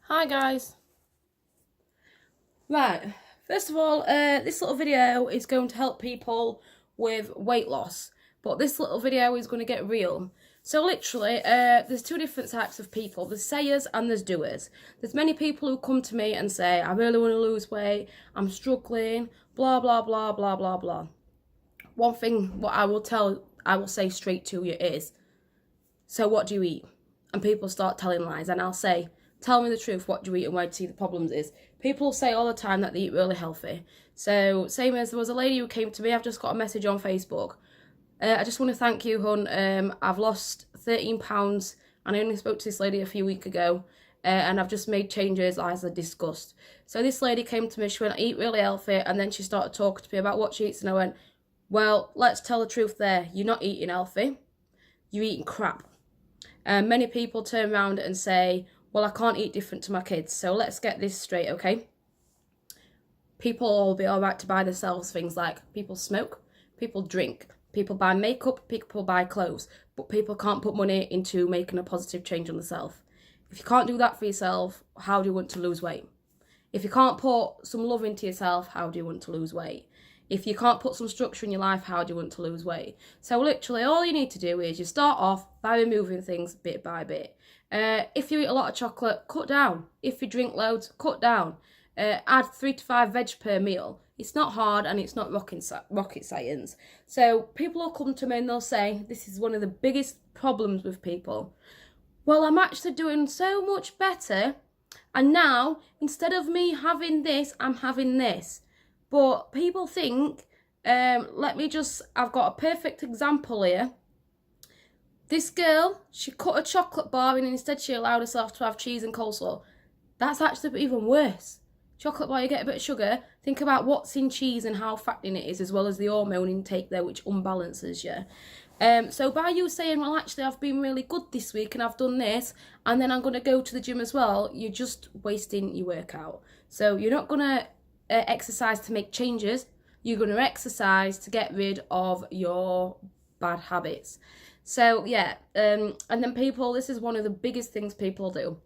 Hi guys. Right, first of all, this little video is going to help people with weight loss, but this little video is going to get real. So literally, there's two different types of people. There's sayers and there's doers. There's many people who come to me and say, I really want to lose weight, I'm struggling, blah, blah, blah, blah, blah, blah. One thing what I will say straight to you is, so what do you eat? And people start telling lies, and I'll say, tell me the truth, what do you eat and where do you see the problems is? People say all the time that they eat really healthy. So same as there was a lady who came to me, I've just got a message on Facebook. I just want to thank you, hun. I've lost 13 pounds and I only spoke to this lady a few weeks ago. And I've just made changes as I discussed. So this lady came to me, she went, I eat really healthy, and then she started talking to me about what she eats, and I went, well, let's tell the truth there. You're not eating healthy, you're eating crap. Many people turn around and say, well, I can't eat different to my kids. So let's get this straight, okay? People will be all right to buy themselves things like people smoke, people drink, people buy makeup, people buy clothes, but people can't put money into making a positive change on themselves. If you can't do that for yourself, how do you want to lose weight? If you can't put some love into yourself, how do you want to lose weight? If you can't put some structure in your life, how do you want to lose weight? So literally all you need to do is you start off by removing things bit by bit. If you eat a lot of chocolate, cut down. If you drink loads, cut down. Add 3 to 5 veg per meal. It's not hard and it's not rocket science. So people will come to me and they'll say, this is one of the biggest problems with people. Well, I'm actually doing so much better, and now instead of me having this, I'm having this. But people think, I've got a perfect example here. This girl, she cut a chocolate bar and instead she allowed herself to have cheese and coleslaw. That's actually even worse. Chocolate bar, you get a bit of sugar. Think about what's in cheese and how fattening it is, as well as the hormone intake there, which unbalances you. So by you saying, well, actually, I've been really good this week and I've done this, and then I'm going to go to the gym as well, you're just wasting your workout. So you're not going to exercise to make changes. You're going to exercise to get rid of your bad habits. So yeah, and then people, this is one of the biggest things people do.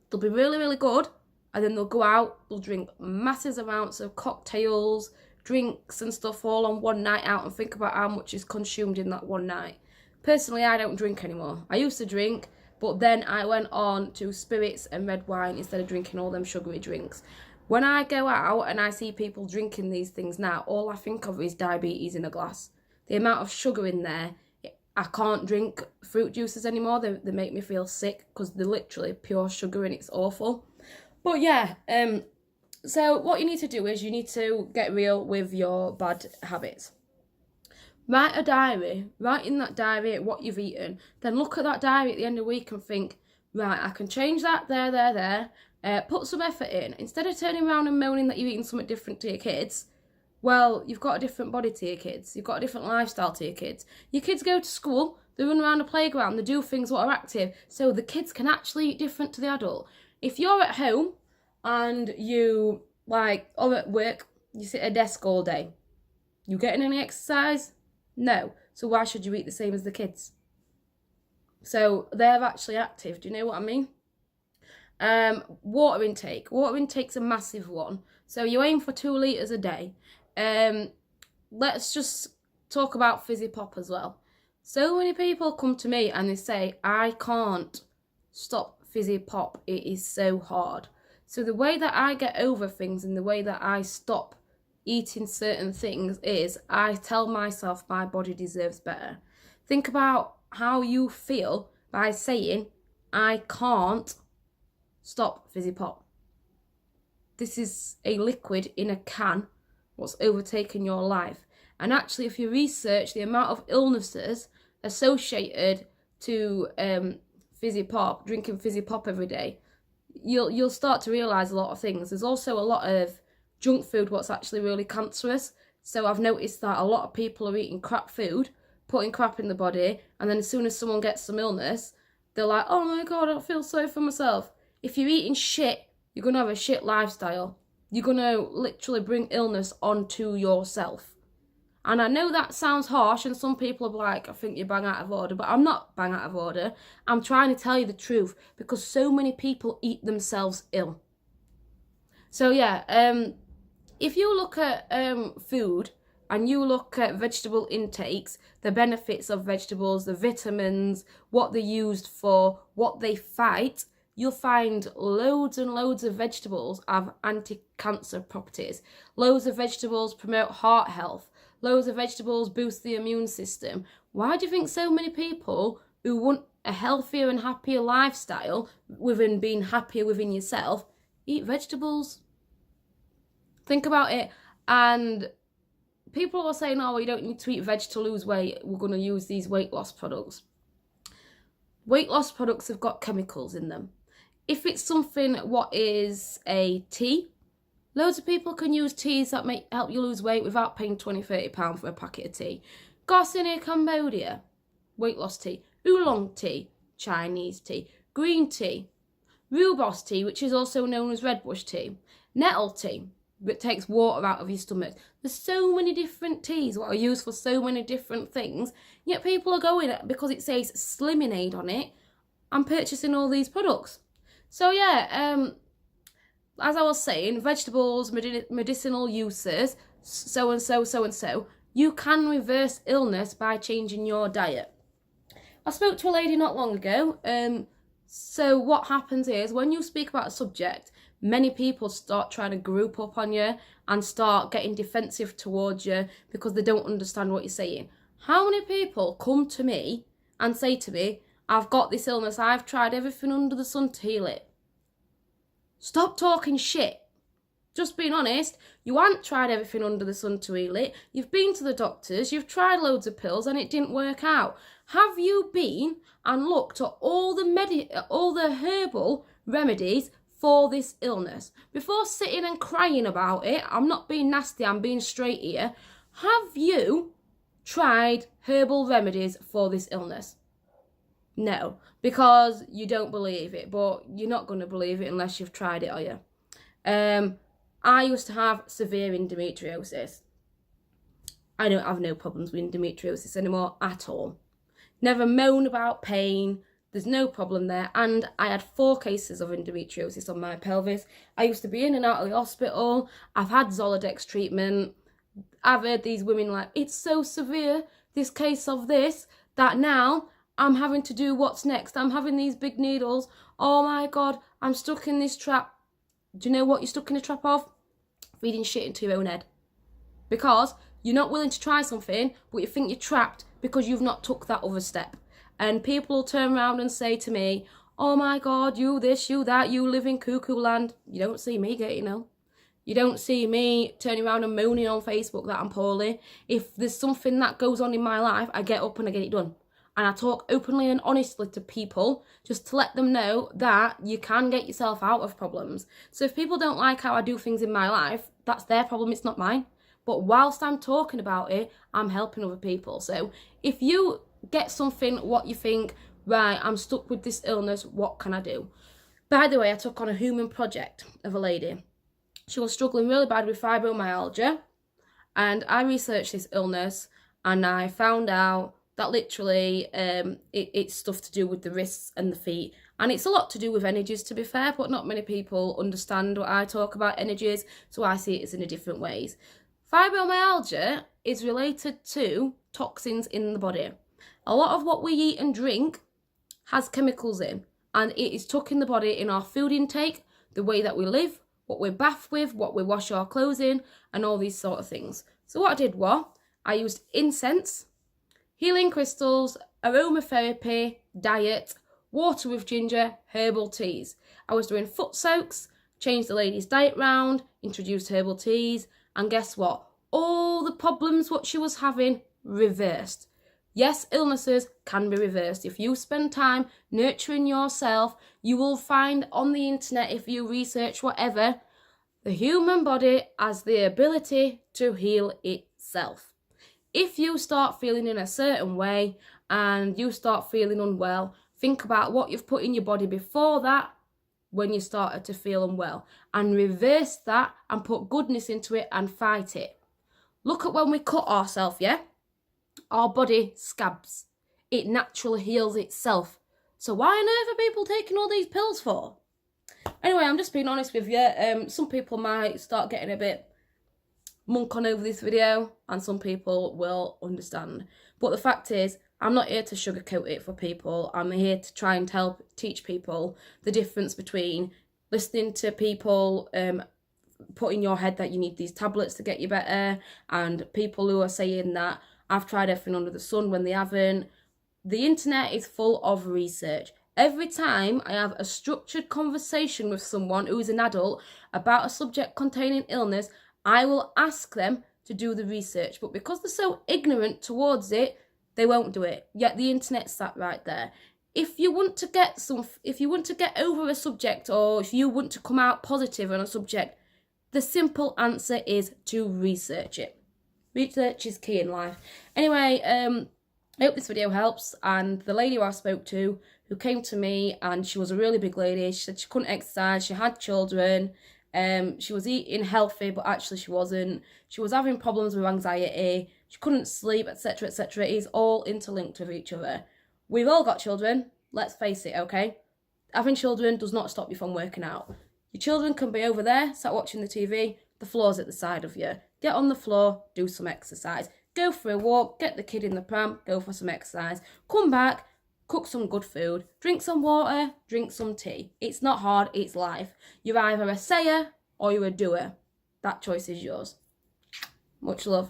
They'll be really, really good, and then they'll go out, they'll drink massive amounts of cocktails, drinks and stuff all on one night out, and think about how much is consumed in that one night. Personally, I don't drink anymore. I used to drink, but then I went on to spirits and red wine instead of drinking all them sugary drinks. When I go out and I see people drinking these things now, all I think of is diabetes in a glass. The amount of sugar in there, I can't drink fruit juices anymore. They make me feel sick because they're literally pure sugar and it's awful. But yeah, so what you need to do is you need to get real with your bad habits. Write a diary. Write in that diary what you've eaten. Then look at that diary at the end of the week and think, right, I can change that there. Put some effort in. Instead of turning around and moaning that you're eating something different to your kids, well, you've got a different body to your kids. You've got a different lifestyle to your kids. Your kids go to school, they run around the playground, they do things that are active, so the kids can actually eat different to the adult. If you're at home and you, or at work, you sit at a desk all day, you getting any exercise? No. So why should you eat the same as the kids? So they're actually active. Do you know what I mean? Water intake. Water intake's a massive one. So you aim for 2 litres a day. Let's just talk about fizzy pop as well. So many people come to me and they say, I can't stop fizzy pop. It is so hard. So the way that I get over things and the way that I stop eating certain things is I tell myself my body deserves better. Think about how you feel by saying, I can't stop fizzy pop. This is a liquid in a can what's overtaken your life. And actually, if you research the amount of illnesses associated to fizzy pop, drinking fizzy pop every day, you'll start to realise a lot of things. There's also a lot of junk food what's actually really cancerous. So I've noticed that a lot of people are eating crap food, putting crap in the body, and then as soon as someone gets some illness, they're like, oh my God, I don't feel sorry for myself. If you're eating shit, you're going to have a shit lifestyle. You're going to literally bring illness onto yourself. And I know that sounds harsh, and some people are like, I think you're bang out of order, but I'm not bang out of order. I'm trying to tell you the truth, because so many people eat themselves ill. So yeah, if you look at food and you look at vegetable intakes, the benefits of vegetables, the vitamins, what they're used for, what they fight, you'll find loads and loads of vegetables have anti-cancer properties. Loads of vegetables promote heart health. Loads of vegetables boost the immune system. Why do you think so many people who want a healthier and happier lifestyle, within being happier within yourself, eat vegetables? Think about it. And people are saying, oh, you don't need to eat veg to lose weight. We're going to use these weight loss products. Weight loss products have got chemicals in them. If it's something what is a tea, loads of people can use teas that may help you lose weight without paying £20-30 for a packet of tea. Garcinia Cambodia, weight loss tea. Oolong tea, Chinese tea. Green tea. Rooibos tea, which is also known as redbush tea. Nettle tea, that takes water out of your stomach. There's so many different teas that are used for so many different things, yet people are going, because it says Sliminade on it, and purchasing all these products. So yeah, as I was saying, vegetables, medicinal uses, so and so, you can reverse illness by changing your diet. I spoke to a lady not long ago. So what happens is, when you speak about a subject, many people start trying to group up on you and start getting defensive towards you because they don't understand what you're saying. How many people come to me and say to me, I've got this illness, I've tried everything under the sun to heal it? Stop talking shit. Just being honest, you haven't tried everything under the sun to heal it. You've been to the doctors, you've tried loads of pills and it didn't work out. Have you been and looked at all the herbal remedies for this illness? Before sitting and crying about it, I'm not being nasty, I'm being straight here. Have you tried herbal remedies for this illness? No, because you don't believe it, but you're not going to believe it unless you've tried it, are you? I used to have severe endometriosis. I don't have no problems with endometriosis anymore at all. Never moan about pain. There's no problem there. And I had 4 cases of endometriosis on my pelvis. I used to be in and out of the hospital. I've had Zoladex treatment. I've heard these women like, it's so severe, this case of this, that now I'm having to do what's next. I'm having these big needles. Oh my God, I'm stuck in this trap. Do you know what you're stuck in a trap of? Feeding shit into your own head. Because you're not willing to try something, but you think you're trapped because you've not took that other step. And people will turn around and say to me, oh my God, you this, you that, you live in cuckoo land. You don't see me getting ill. You don't see me turning around and moaning on Facebook that I'm poorly. If there's something that goes on in my life, I get up and I get it done. And I talk openly and honestly to people just to let them know that you can get yourself out of problems. So if people don't like how I do things in my life, that's their problem, it's not mine. But whilst I'm talking about it, I'm helping other people. So if you get something what you think, right, I'm stuck with this illness, what can I do? By the way, I took on a human project of a lady. She was struggling really bad with fibromyalgia. And I researched this illness and I found out that literally it's stuff to do with the wrists and the feet. And it's a lot to do with energies, to be fair, but not many people understand what I talk about energies, so I see it as in a different ways. Fibromyalgia is related to toxins in the body. A lot of what we eat and drink has chemicals in, and it is stuck in the body in our food intake, the way that we live, what we bath with, what we wash our clothes in, and all these sort of things. So what I did was, I used incense, healing crystals, aromatherapy, diet, water with ginger, herbal teas. I was doing foot soaks, changed the lady's diet round, introduced herbal teas, and guess what? All the problems what she was having reversed. Yes, illnesses can be reversed. If you spend time nurturing yourself, you will find on the internet, if you research whatever, the human body has the ability to heal itself. If you start feeling in a certain way and you start feeling unwell, think about what you've put in your body before that when you started to feel unwell, and reverse that and put goodness into it and fight it. Look at when we cut ourselves, yeah? Our body scabs. It naturally heals itself. So why on earth are people taking all these pills for? Anyway, I'm just being honest with you. Some people might start getting a bit monk on over this video, and some people will understand. But the fact is, I'm not here to sugarcoat it for people. I'm here to try and help teach people the difference between listening to people put in your head that you need these tablets to get you better, and people who are saying that I've tried everything under the sun when they haven't. The internet is full of research. Every time I have a structured conversation with someone who is an adult about a subject containing illness, I will ask them to do the research. But because they're so ignorant towards it, they won't do it. Yet the internet's sat right there. If you want to get over a subject, or if you want to come out positive on a subject, the simple answer is to research it. Research is key in life. Anyway, I hope this video helps. And the lady who I spoke to, who came to me, and she was a really big lady. She said she couldn't exercise, she had children, she was eating healthy, but actually she wasn't. She was having problems with anxiety, she couldn't sleep, etc, etc. It is all interlinked with each other. We've all got children, let's face it, okay? Having children does not stop you from working out. Your children can be over there, sat watching the TV, the floor's at the side of you. Get on the floor, do some exercise. Go for a walk, get the kid in the pram, go for some exercise. Come back, cook some good food, drink some water, drink some tea. It's not hard, it's life. You're either a sayer or you're a doer. That choice is yours. Much love.